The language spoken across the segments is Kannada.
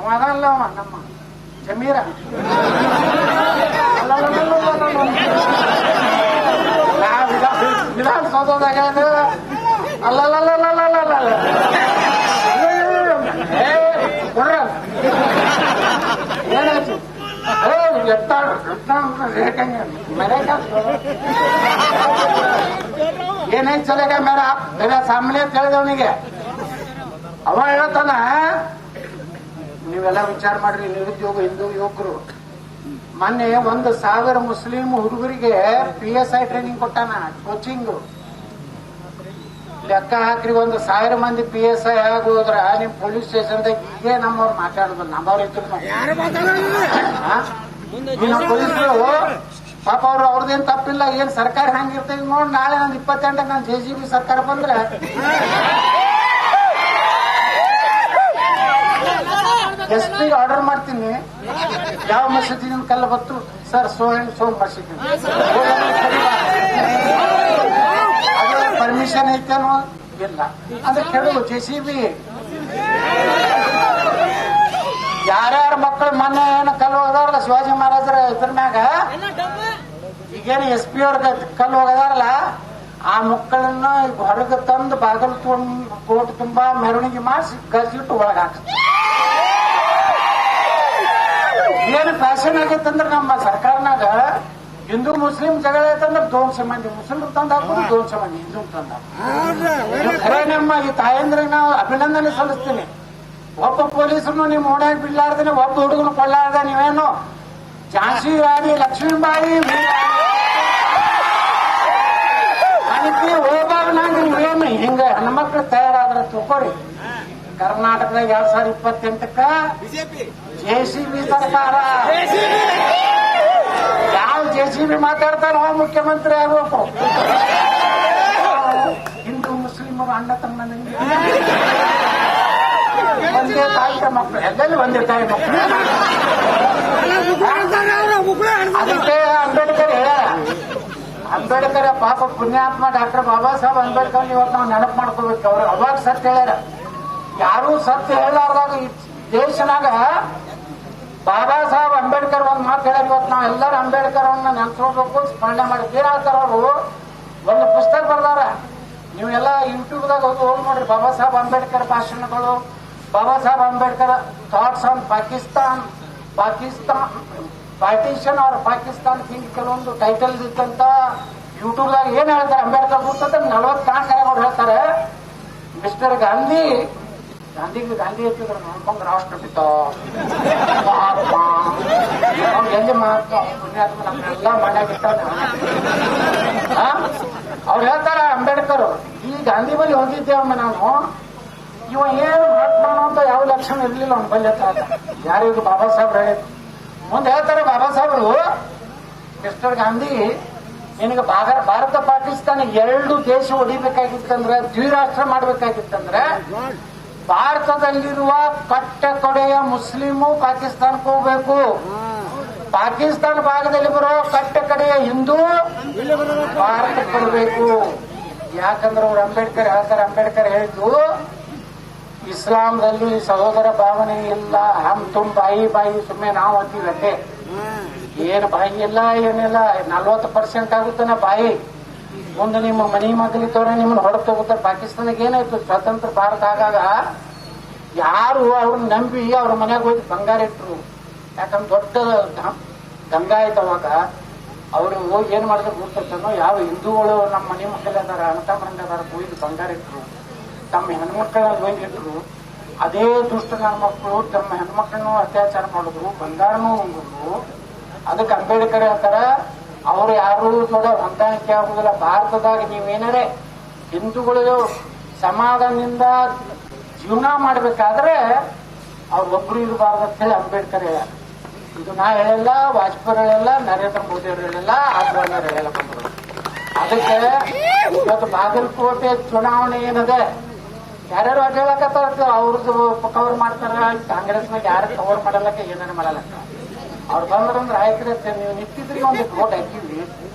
ಅವ ಅದಲ್ಲ ಅವ ನಮ್ಮ ಜಮೀರ ವಿಧಾನಸೌಧದಾಗ ಅಲ್ಲಲ್ಲಲ್ಲಲ್ಲಲ್ಲ ಏನಾಯ್ತು ಏನಾಯ್ತು ಚಲೆಗ ಮೇರ ಬೇರೆ ಸಾಮಾನ್ಯ ಅಂತ ಹೇಳಿದವನಿಗೆ ಅವ ಹೇಳ್ತಾನ, ನೀವೆಲ್ಲ ವಿಚಾರ ಮಾಡ್ರಿ, ನಿರುದ್ಯೋಗ ಹಿಂದೂ ಯುವಕರು ಮೊನ್ನೆ 1,000 ಮುಸ್ಲಿಂ ಹುಡುಗರಿಗೆ PSI ಟ್ರೈನಿಂಗ್ ಕೊಟ್ಟಾನ, ಕೋಚಿಂಗ್. ಲೆಕ್ಕ ಹಾಕ್ರಿ, 1,000 ಮಂದಿ PSI ಆಗೋದ್ರ ನಿಮ್ ಪೊಲೀಸ್ ಸ್ಟೇಷನ್ದಾಗ ಹೀಗೆ ನಮ್ಮವ್ರು ಮಾತಾಡುದು, ನಮ್ಮವ್ರು ಇದ್ರು ಪೊಲೀಸರು ಪಾಪ ಅವ್ರದ್ದೇನ್ ತಪ್ಪಿಲ್ಲ. ಏನ್ ಸರ್ಕಾರ ಹಂಗಿರ್ತದೆ ನೋಡಿ, ನಾಳೆ ನಾನು 28ಕ್ಕೆ ನಾನು JCB ಸರ್ಕಾರ ಬಂದ್ರೆ SP ಆರ್ಡರ್ ಮಾಡ್ತೀನಿ, ಯಾವ ಮಸೀದಿ ಕಲ್ಲ ಬತ್ತು ಸರ್, ಸೋ ಮಸೀದಿ ಅದು ಪರ್ಮಿಷನ್ ಐತೇನೋ ಇಲ್ಲ ಅಂದ್ರೆ ಕೆಡು JCB. ಯಾರ್ಯಾರ ಮಕ್ಕಳು ಮೊನ್ನೆ ಏನು ಕಲ್ಲು ಹೋದಾರಲ್ಲ ಶಿವಾಜಿ ಮಹಾರಾಜರ ಇದ್ರ ಮ್ಯಾಗ, ಈಗೇನು SP ಅವ್ರ ಕಲ್ಲು ಹೋಗದಾರಲ್ಲ, ಆ ಮಕ್ಕಳನ್ನ ಹೊರಗೆ ತಂದು ಬಾಗಲು ಕೋಟ್ ತುಂಬಾ ಮೆರವಣಿಗೆ ಮಾಡಿಸಿ ಗಜ್ಜಿಟ್ಟು ಒಳಗ ಹಾಕ್ತಾರೆ. ಏನು ಫ್ಯಾಷನ್ ಆಗೈತಂದ್ರೆ ನಮ್ಮ ಸರ್ಕಾರನಾಗ ಹಿಂದೂ ಮುಸ್ಲಿಂ ಜಗಳ ಐತಂದ್ರೆ 200 ಮಂದಿ ಮುಸ್ಲಿಂ ತಂದು ಹಾಕೋದು, 200 ಮಂದಿ ಹಿಂದೂ ತಂದು ಹಾಕೋದು. ಖರೆ ನಮ್ಮ ಈ ತಾಯಂದ್ರಿಗೆ ನಾವು ಅಭಿನಂದನೆ ಸಲ್ಲಿಸ್ತೀನಿ. ಒಬ್ಬ ಪೊಲೀಸರು ನಿಮ್ ಓಡಾಗಿ ಬಿಡ್ಲಾರ್ದೇನೆ ಒಬ್ಬ ಹುಡುಗನು ಕೊಳ್ಳಾರ್ದ, ನೀವೇನು ಝಾನ್ಸಿ ರಾಣಿ ಲಕ್ಷ್ಮೀಬಾಯಿ ಹೋಗಾಗ ನೀವೇನು ಹಿಂಗ ಹೆಣ್ಮಕ್ಳು ತಯಾರಾದ್ರೆ ತಿಳ್ಕೊರಿ. ಕರ್ನಾಟಕದಾಗ 2028ಕ್ಕ JCB ಸರ್ಕಾರ. ಯಾವ JCB ಮಾತಾಡ್ತಾರೋ ಮುಖ್ಯಮಂತ್ರಿ ಆಗ್ಬೇಕು. ಹಿಂದೂ ಮುಸ್ಲಿಮರು ಅಣ್ಣ ತಮ್ಮ ಒಂದೇ ತಾಯಿಯ ಮಕ್ಕಳು, ಎಲ್ಲೆಲ್ಲಿ ಒಂದೇ ತಾಯಿ ಮಕ್ಕಳು. ಅದಕ್ಕೆ ಅಂಬೇಡ್ಕರ್ ಹೇಳ್ಯಾರ, ಅಂಬೇಡ್ಕರ್ ಪಾಪ ಪುಣ್ಯಾತ್ಮ ಡಾಕ್ಟರ್ ಬಾಬಾ ಸಾಹೇಬ್ ಅಂಬೇಡ್ಕರ್ ಇವತ್ತು ನಾವು ನೆನಪು ಮಾಡ್ಕೋಬೇಕು. ಅವ್ರು ಅವಾಗ ಸತ್ಯ ಹೇಳ್ಯಾರ. ಯಾರೂ ಸತ್ಯ ಹೇಳಾರ್ದಾಗ ಈ ದೇಶನಾಗ ಬಾಬಾ ಸಾಹೇಬ್ ಅಂಬೇಡ್ಕರ್ ಒಂದ್ ಮಾತು ಹೇಳ್ಯಾರ. ಇವತ್ತು ನಾವ್ ಎಲ್ಲರೂ ಅಂಬೇಡ್ಕರ್ ಅವನ್ನ ನೆನ್ಸ್ಕೋಬೇಕು, ಸ್ಮರಣೆ ಮಾಡಿ. ಏನ್ ಹೇಳ್ತಾರ ಅವರು, ಒಂದು ಪುಸ್ತಕ ಬರ್ದಾರ, ನೀವೆಲ್ಲ ಯೂಟ್ಯೂಬ್ದಾಗ ಹೋಗಿ ನೋಡ್ರಿ. ಬಾಬಾ ಸಾಹೇಬ್ ಅಂಬೇಡ್ಕರ್ ಭಾಷಣಗಳು, Baba Saheb Ambedkar thoughts on Pakistan partition ಅವ್ರ ಪಾಕಿಸ್ತಾನ್ ಹಿಂಗ್ ಕೆಲವೊಂದು ಟೈಟಲ್ ಇತ್ತಂತ ಯೂಟ್ಯೂಬ್ದಾಗ ಏನ್ ಹೇಳ್ತಾರೆ. ಅಂಬೇಡ್ಕರ್ ಕೂತಂತ 40 ಕಾಣಕರು ಹೇಳ್ತಾರೆ. ಮಿಸ್ಟರ್ ಗಾಂಧಿ ಎತ್ತಿದ್ರು ನೋಡ್ಕೊಂಡು ರಾಷ್ಟ್ರಪಿತ ಮಹಾತ್ಮ ಎಲ್ಲಿ ಮಹಾತ್ಮ ಪುಣ್ಯಾತ್ಮ ನಮ್ಮೆಲ್ಲ ಮನೆಯಾಗಿಟ್ಟ. ಅವ್ರು ಹೇಳ್ತಾರ ಅಂಬೇಡ್ಕರ್, ಈ ಗಾಂಧಿ ಬಳಿ ಹೋಗಿದ್ದೇವಮ್ಮ ನಾನು, ಇವ ಏನು ಮಹಾತ್ಮನೋ ಅಂತ ಯಾವ ಲಕ್ಷಣ ಇರ್ಲಿಲ್ಲ ಅವ್ನ ಬಲ್ಲಿ ಹತ್ರ. ಯಾರಿಗೂ ಬಾಬಾ ಸಾಹೇಬ್ರು ಹೇಳಿದ್ರು. ಮುಂದೆ ಹೇಳ್ತಾರೆ ಬಾಬಾ ಸಾಹೇಬ್ರು, ಮಿಸ್ಟರ್ ಗಾಂಧಿ ನಿನಗೆ ಭಾರತ ಪಾಕಿಸ್ತಾನ 2 ದೇಶ ಹೊಡಿಬೇಕಾಗಿತ್ತಂದ್ರೆ, ದ್ವಿರಾಷ್ಟ್ರ ಮಾಡ್ಬೇಕಾಗಿತ್ತಂದ್ರೆ ಭಾರತದಲ್ಲಿರುವ ಕಟ್ಟ ಕೊಡೆಯ ಮುಸ್ಲಿಮು ಪಾಕಿಸ್ತಾನಕ್ಕೆ ಹೋಗ್ಬೇಕು, ಪಾಕಿಸ್ತಾನ ಭಾಗದಲ್ಲಿ ಬರೋ ಕಟ್ಟ ಕಡೆಯ ಹಿಂದೂ ಭಾರತಕ್ಕೆ ಬರಬೇಕು. ಯಾಕಂದ್ರೆ ಅವ್ರು ಅಂಬೇಡ್ಕರ್ ಹೇಳ್ತಾರೆ, ಅಂಬೇಡ್ಕರ್ ಹೇಳಿದ್ದು ಇಸ್ಲಾಂದಲ್ಲಿ ಸಹೋದರ ಭಾವನೆ ಇಲ್ಲ, ಹಮ್ ತುಮ್ ಬಾಯಿ ಸುಮ್ಮನೆ ನಾವು ಅಂತೀವಟ್ಟೆ. ಏನು ಬಾಯಿ ಇಲ್ಲ, ಏನಿಲ್ಲ. 40% ಆಗುತ್ತಾನ ಬಾಯಿ. ಮುಂದೆ ನಿಮ್ಮ ಮನಿ ಮಗಲಿತವ್ರೆ ನಿಮ್ಮನ್ನ ಹೊಡೆದು ತಗೋತಾರೆ. ಪಾಕಿಸ್ತಾನಕ್ಕೆ ಏನಾಯ್ತು, ಸ್ವತಂತ್ರ ಭಾರತ ಆಗಾಗ ಯಾರು ಅವ್ರನ್ನ ನಂಬಿ ಅವ್ರ ಮನೆಯಾಗ ಹೋಗಿ ಬಂಗಾರ ಇಟ್ರು. ಯಾಕಂದ್ರೆ ದೊಡ್ಡ ಗಂಗಾ ಆಯ್ತು ಅವಾಗ. ಅವ್ರು ಹೋಗಿ ಏನ್ ಮಾಡಿದ್ರೆ ಗೊತ್ತೋ, ಯಾವ ಹಿಂದೂಗಳು ನಮ್ಮ ಮನೆ ಮಕ್ಕಳು ಅದಾರ, ಅಣ್ಣತಮ್ಮರಂಗದಾರ, ಹೋಗಿ ಬಂಗಾರ ಇಟ್ರು, ತಮ್ಮ ಹೆಣ್ಮಕ್ಳನ್ನ ಹೋಗಿಟ್ರು. ಅದೇ ದುಷ್ಟ ಮಕ್ಕಳು ತಮ್ಮ ಹೆಣ್ಮಕ್ಳನ್ನು ಅತ್ಯಾಚಾರ ಮಾಡಿದ್ರು, ಬಂಗಾರನೂ ಹೊಂದಿದ್ರು. ಅದಕ್ಕೆ ಅಂಬೇಡ್ಕರ್ ಹೇಳ್ತಾರ, ಅವ್ರು ಯಾರು ದೊಡ್ಡ ಹೊಂದಾಣಿಕೆ ಆಗುದಿಲ್ಲ. ಭಾರತದಾಗ ನೀವೇನಾರೆ ಹಿಂದೂಗಳು ಸಮಾಧಾನದಿಂದ ಜೀವನ ಮಾಡ್ಬೇಕಾದ್ರೆ ಅವ್ರೊಬ್ರು ಇರಬಾರ್ದು ಅಂತ ಹೇಳಿ ಅಂಬೇಡ್ಕರ್ ಹೇಳ್ಯಾರ. ಇದು ನಾ ಹೇಳಲ್ಲ, ವಾಜಪೇಯಿ ಹೇಳಲ್ಲ, ನರೇಂದ್ರ ಮೋದಿ ಅವರು ಹೇಳಲ್ಲ, ಆದ್ರೂ ಹೇಳಲ್ಲ ಬಂದ್ರು. ಅದಕ್ಕೆ ಇವತ್ತು ಬಾಗಲಕೋಟೆ ಚುನಾವಣೆ ಏನದೆ, ಯಾರ್ಯಾರು ಅಡ್ಡ ಹೇಳಕತ್ತಾರ, ಅವ್ರದ್ದು ಕವರ್ ಮಾಡ್ತಾರ. ಕಾಂಗ್ರೆಸ್ನಾಗ ಯಾರು ಕವರ್ ಮಾಡಲಕ್ಕ, ಏನೇನು ಮಾಡಲಕ್ಕ. ಅವ್ರು ಬಂದ್ರಂದ್ರೆ ಆಯ್ತು, ನೀವು ನಿಂತಿದ್ರಿಗೆ ಒಂದು ವೋಟ್ ಹಾಕಿದ್ವಿ.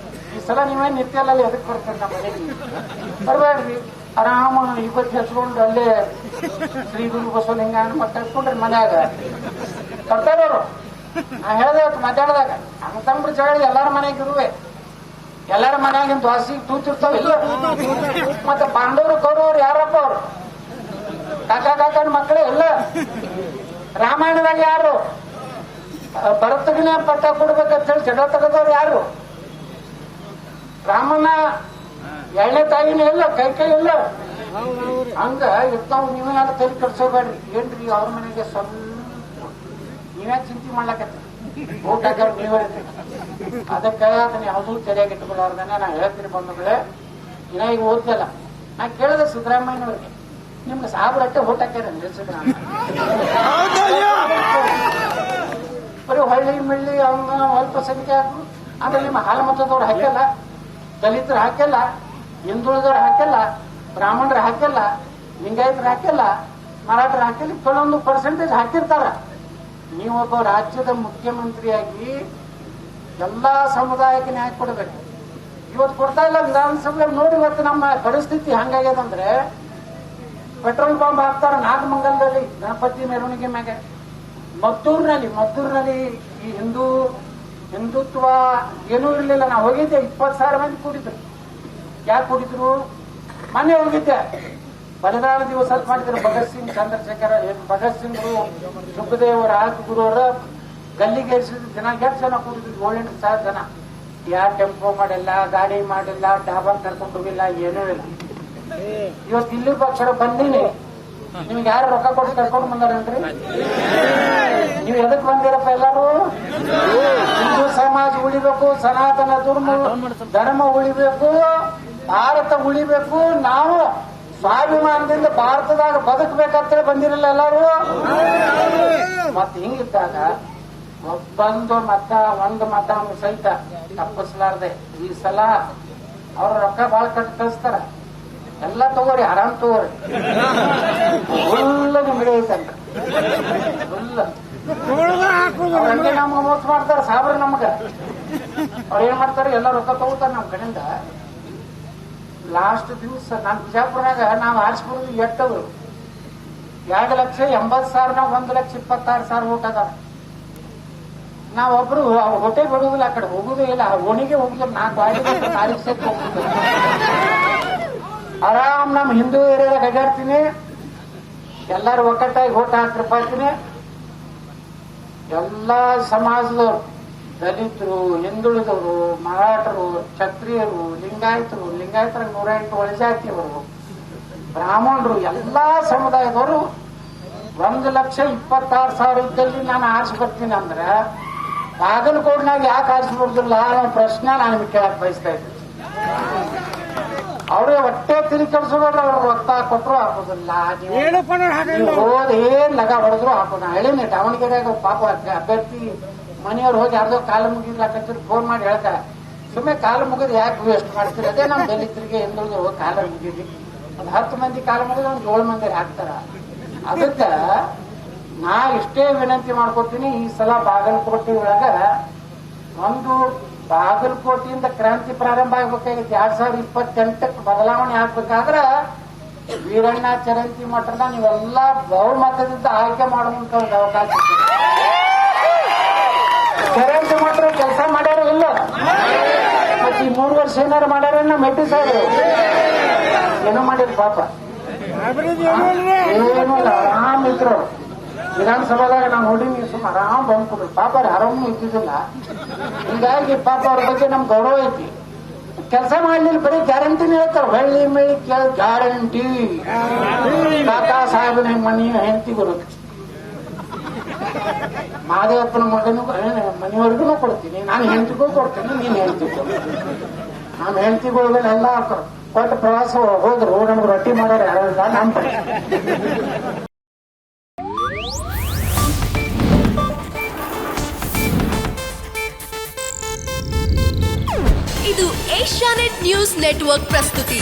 ಈ ಸಲ ನೀವೇನು ನಿತ್ಯಲ್ಲ, ಎದಕ್ಕೆ ಬರ್ತೀರಿ ನಮ್ಮ ಮನೆಗೆ? ಬರ್ಬೇಡ್ರಿ, ಆರಾಮ 20 ಹೆಚ್ಕೊಂಡು ಅಲ್ಲೇ ಶ್ರೀ ಗುರು ಬಸವಲಿಂಗ ಮತ್ತೆ ಹಚ್ಕೊಂಡ್ರಿ ಮನ್ಯಾಗ. ಕೊಡ್ತಾರವ್ರು. ನಾ ಹೇಳ್ದೆ ಇವತ್ತು ಮಧ್ಯಾಹ್ನದಾಗ ಅಂತಂಬ್ರ ಜಗಳ ಎಲ್ಲಾರ ಮನೆಗೆ ಇರುವೆ, ಎಲ್ಲಾರ ಮನ್ಯಾಗಿನ ದ್ವಾಸಿಗೆ ತೂತಿರ್ತಾವ ಇಲ್ಲ. ಮತ್ತೆ ಪಾಂಡವರು ಕೌರವರು ಯಾರಪ್ಪ ಅವ್ರು? ಕಾಕನ ಮಕ್ಕಳೇ ಇಲ್ಲ. ರಾಮಾಯಣದಾಗ ಯಾರು ಭರತಗಿನ ಪಟ್ಟ ಕೊಡ್ಬೇಕಂತ ಹೇಳಿ ಜಗಳ ತೆಗೆದವ್ರು ಯಾರು? ರಾಮನ ಎಣ್ಣೆ ತಾಯಿನ ಇಲ್ಲ, ಕೈ ಇಲ್ಲ. ಹಂಗ ಇರ್ತಾವ. ನೀವೇನಾದ್ರು ತಲೆ ಕಟ್ಸೋಬೇಡ್ರಿ. ಏನ್ರಿ ಅವ್ರ ಮನೆಗೆ ಸ್ವಲ್ಪ ನೀವೇ ಚಿಂತೆ ಮಾಡ್ಲಕತ್ತ ಊಟ ಹಾಕೋರು ನೀವೇ. ಅದಕ್ಕೆ ಅದನ್ನ ಯಾವುದೂ ತೆರೆಯಾಗಿ ಇಟ್ಕೊಳ್ಳೋರ್ದನ್ನ ನಾ ಹೇಳ್ತೀನಿ ಬಂಧುಗಳೇ. ಇನ್ನ ಈಗ ಓದ್ತಲ್ಲ, ನಾ ಕೇಳಿದೆ ಸಿದ್ದರಾಮಯ್ಯನವ್ರಿಗೆ, ನಿಮ್ಗೆ ಸಾಬ್ರಟ್ಟೆ ಊಟ ಹಾಕ್ಯಾರ ಸಿದ್ದರಾಮಯ್ಯ? ಬರೀ ಹಳ್ಳಿ ಮಿಳ್ಳಿ ಅವ್ನ ಅಲ್ಪ ಸಂಖ್ಯೆ ಹಾಕು. ಆಮೇಲೆ ನಿಮ್ಮ ಹಾಲು ಮತದವ್ರು ಹಾಕ್ಯಲ್ಲ, ದಲಿತರು ಹಾಕ್ಯಲ್ಲ, ಹಿಂದುಳಿದವ್ರು ಹಾಕ್ಯಲ್ಲ, ಬ್ರಾಹ್ಮಣರು ಹಾಕ್ಯಲ್ಲ, ಲಿಂಗಾಯತರು ಹಾಕ್ಯಲ್ಲ, ಮರಾಠರು ಹಾಕ್ಯಲ್ಲ. ಕೆಲವೊಂದು ಪರ್ಸೆಂಟೇಜ್ ಹಾಕಿರ್ತಾರ. ನೀವೊಬ್ಬ ರಾಜ್ಯದ ಮುಖ್ಯಮಂತ್ರಿಯಾಗಿ ಎಲ್ಲಾ ಸಮುದಾಯಕ್ಕೆ ನ್ಯಾಯ ಕೊಡಬೇಕು. ಇವತ್ತು ಕೊಡ್ತಾ ಇಲ್ಲ ವಿಧಾನಸಭೆ. ನೋಡಿ ಇವತ್ತು ನಮ್ಮ ಪರಿಸ್ಥಿತಿ ಹಂಗಾಗ್ಯದಂದ್ರೆ, ಪೆಟ್ರೋಲ್ ಬಾಂಬ್ ಹಾಕ್ತಾರ ನಾಗಮಂಗಲದಲ್ಲಿ ಗಣಪತಿ ಮೆರವಣಿಗೆ ಮ್ಯಾಗೆ. ಮದ್ದೂರಿನಲ್ಲಿ ಈ ಹಿಂದುತ್ವ ಏನೂ ಇರಲಿಲ್ಲ. ನಾವು ಹೋಗಿದ್ದೆ, 20,000 ಮಂದಿ ಕೂಡಿದ್ರು. ಯಾಕೆ ಕೂಡಿದ್ರು? ಮೊನ್ನೆ ಹೋಗಿದ್ದೆ, ಬಲಿದಾನ ದಿವಸ ಮಾಡಿದ್ರು. ಭಗತ್ ಸಿಂಗ್, ಚಂದ್ರಶೇಖರ, ಭಗತ್ ಸಿಂಗ್, ಸುಖದೇವ್, ರಾಜಗುರು ಅವರ ಗಲ್ಲಿಗೆ ಏರಿಸಿದ ಜನ ಎಷ್ಟು ಜನ ಕೂಡಿದ್ರು? 7,000 ಜನ. ಯಾರು ಟೆಂಪೋ ಮಾಡಿಲ್ಲ, ಗಾಡಿ ಮಾಡಿಲ್ಲ, ಡಾಬಾ ಕರ್ಕೊಂಡು ಹೋಗಿಲ್ಲ, ಏನೂ ಇಲ್ಲ. ಇವತ್ತು ಇಲ್ಲಿ ಪಕ್ಷ ಬಂದೀನಿ, ನಿಮ್ಗೆ ಯಾರು ರೊಕ್ಕ ಕೊಟ್ಟು ಕರ್ಕೊಂಡು ಬಂದಾರೇನ್ರಿ? ನೀವು ಎದಕ್ ಬಂದಿರಪ್ಪ? ಎಲ್ಲರೂ ಹಿಂದೂ ಸಮಾಜ ಉಳಿಬೇಕು, ಸನಾತನ ಧರ್ಮ ಉಳಿಬೇಕು, ಭಾರತ ಉಳಿಬೇಕು, ನಾವು ಸ್ವಾಭಿಮಾನದಿಂದ ಭಾರತದಾಗ ಬದುಕಬೇಕಂತ ಬಂದಿರಲ್ಲ ಎಲ್ಲರೂ. ಮತ್ತೆ ಹಿಂಗಿದ್ದಾಗ ಒಂದು ಮತ ಸಹಿತ ತಪ್ಪಿಸಲಾರ್ದೆ ಈ ಸಲ ಅವ್ರ ರೊಕ್ಕ ಬಾಳ ಕಟ್ಟಿ ಕಳಿಸ್ತಾರ. ಎಲ್ಲ ತಗೋರಿ, ಆರಾಮ್ ತಗೋರಿ. ಫುಲ್ ನಿಮ್ಗೆ ಐತಂತ ಹಂಗೆ ನಮ್ಗೆ ಮೋಸ ಮಾಡ್ತಾರ ಸಾಬ್ರ. ನಮ್ಗ ಅವ್ರ ಏನ್ ಮಾಡ್ತಾರೆ? ಎಲ್ಲ ರೊಕ್ಕ ತಗೋತಾರ ನಮ್ ಕಡೆಯಿಂದ. ಲಾಸ್ಟ್ ದಿವಸ ನಾನು ಬಿಜಾಪುರನಾಗ ನಾವು ಆರಿಸ್ಬಿಡುದು ಎಟ್ಟವರು 2,80,000 1,20,000 ಓಟ್ ಅದಾವ. ನಾವೊಬ್ರು ಹೊಟ್ಟೆ ಬಿಡುದಿಲ್ಲ, ಆ ಕಡೆ ಹೋಗುದೇ ಇಲ್ಲ, ಓಣಿಗೆ ಹೋಗುದಿಲ್ಲ. 4 ವಾರ್ಡಿಗೆ ತಾರೀಖ್ ಸೇರಿ ಹೋಗ್ತಿದ್ದೆ. ಆರಾಮ್ ನಮ್ಮ ಹಿಂದೂ ಏರಿಯಾದಾಗ ಅಡ್ಡಾಡ್ತೀನಿ. ಎಲ್ಲಾರು ಒಕ್ಕಟ್ಟಾಗಿ ಓಟ್ ಹಾಕ್ತಿರ್ಪಾತೀನಿ. ಎಲ್ಲಾ ಸಮಾಜದವರು, ದಲಿತರು, ಹಿಂದುಳಿದವರು, ಮರಾಠರು, ಕ್ಷತ್ರಿಯರು, ಲಿಂಗಾಯತರು 108 ಒಳಜಾತಿಯವರು, ಬ್ರಾಹ್ಮಣರು, ಎಲ್ಲಾ ಸಮುದಾಯದವರು 1,26,000 ಇದ್ದಲ್ಲಿ ನಾನು ಆರಿಸಿ ಬರ್ತೀನಿ ಅಂದ್ರೆ ಬಾಗಲಕೋಟ್ನಾಗ ಯಾಕೆ ಆರಿಸಿ ಬರ್ದಿಲ್ಲ ಅನ್ನೋ ಪ್ರಶ್ನೆ ನಾನು ನಿಮ್ಗೆ ಕೇಳಕ್ ಬಯಸ್ತಾ ಇದ್ದೀನಿ. ಅವ್ರಿಗೆ ಹೊಟ್ಟೆ ತಿಳಿ ಕಳ್ಸೋದ್ರ ಅವ್ರಿಗೆ ರೊಕ್ಕ ಕೊಟ್ಟರು ಹಾಕೋದಿಲ್ಲ. ಹೋದ್ ಏನ್ ಲಗ ಹೊಡೆದ್ರು ಹಾಕೋದ. ಹೇಳಿನಿ ದಾವಣಗೆರೆಯಾಗ ಪಾಪ ಅಭ್ಯರ್ಥಿ ಮನೆಯವ್ರು ಹೋಗಿ ಯಾರ್ದೋ ಕಾಲ ಮುಗಿದ್ಲಾಕಂತ ಫೋನ್ ಮಾಡಿ ಹೇಳ್ತಾರೆ, ಸುಮ್ಮನೆ ಕಾಲ ಮುಗಿದ್ ಯಾಕೆ ವೇಸ್ಟ್ ಮಾಡ್ತೀರಿ? ಅದೇ ನಮ್ಮ ದಲಿತರಿಗೆ ಹಿಂದುಳಿದು ಹೋಗಿ ಕಾಲ ಮುಗಿದ್ರಿ. ಒಂದು 10 ಮಂದಿ ಕಾಲ ಮುಗಿದ್ರೆ ಒಂದು 7 ಮಂದಿ ಹಾಕ್ತಾರ. ಅದಕ್ಕ ನಾ ಇಷ್ಟೇ ವಿನಂತಿ ಮಾಡ್ಕೊತೀನಿ, ಈ ಸಲ ಬಾಗಲಕೋಟೆ ಒಳಗ ಬಾಗಲಕೋಟೆಯಿಂದ ಕ್ರಾಂತಿ ಪ್ರಾರಂಭ ಆಗ್ಬೇಕಾಗಿತ್ತು. 2028ಕ್ಕೆ ಬದಲಾವಣೆ ಆಗ್ಬೇಕಾದ್ರ ವೀರಣ್ಣ ಚರಂತಿ ಮಠದ ನೀವೆಲ್ಲ ಬಹುಮತದಿಂದ ಆಯ್ಕೆ ಮಾಡುವಂತ ಒಂದು ಅವಕಾಶ ಇದೆ. ಚರಂತಿ ಮಠರು ಕೆಲಸ ಮಾಡ್ಯಾರ ಇಲ್ಲ? ಮತ್ತೆ ಈ 3 ವರ್ಷ ಏನಾರು ಮಾಡ್ಯಾರ ಮೆಟ್ಟಿ ಸಾಹೇಬರು? ಏನೋ ಮಾಡಿದ್ರು ಪಾಪ, ಏನು ಆರಾಮ್ ಇದ್ರು. ವಿಧಾನಸಭಾದಾಗ ನಾವು ನೋಡಿನಿ, ಸುಮ್ಮನೆ ಆರಾಮ್ ಬಂದ್ಕೊಡ್ರು. ಪಾಪ ಆರಾಮ್ ಇದ್ದಿದ್ದಿಲ್ಲ. ಹೀಗಾಗಿ ಪಾಪ ಅವ್ರ ಬಗ್ಗೆ ನಮ್ ಗೌರವ ಐತಿ. ಕೆಲಸ ಮಾಡ್ಲಿಲ್ಲ, ಬರೀ ಗ್ಯಾರಂಟಿನೇ ಹೇಳ್ತಾರೆ. ಹಳ್ಳಿ ಮೇಳಿ ಗ್ಯಾರಂಟಿ. ಕಾಕಾ ಸಾಹೇಬನ ಮನಿ ಹೆಂಡತಿ ಬರುತ್ತೆ, ಮಾದೇವಪ್ಪನ ಮಗನೂ ಮನೆಯವರೆಗೂ ಕೊಡ್ತೀನಿ, ನಾನು ಹೆಂಡತಿಗೂ ಕೊಡ್ತೀನಿ, ನೀನ್ ಹೆಂಡತಿಗೂ. ನಮ್ಮ ಹೆಂಡತಿಗಳೆಲ್ಲ ಕೊಟ್ಟು ಪ್ರವಾಸ ಹೋದ್ರು, ನಮ್ಗೆ ರೊಟ್ಟಿ ಮಾಡೋರು ಯಾರಿಲ್ಲ ನಮ್ಮ ಕಡೆ. ಇದು ಏಷ್ಯಾನೆಟ್ ನ್ಯೂಸ್ ನೆಟ್ವರ್ಕ್ ಪ್ರಸ್ತುತಿ.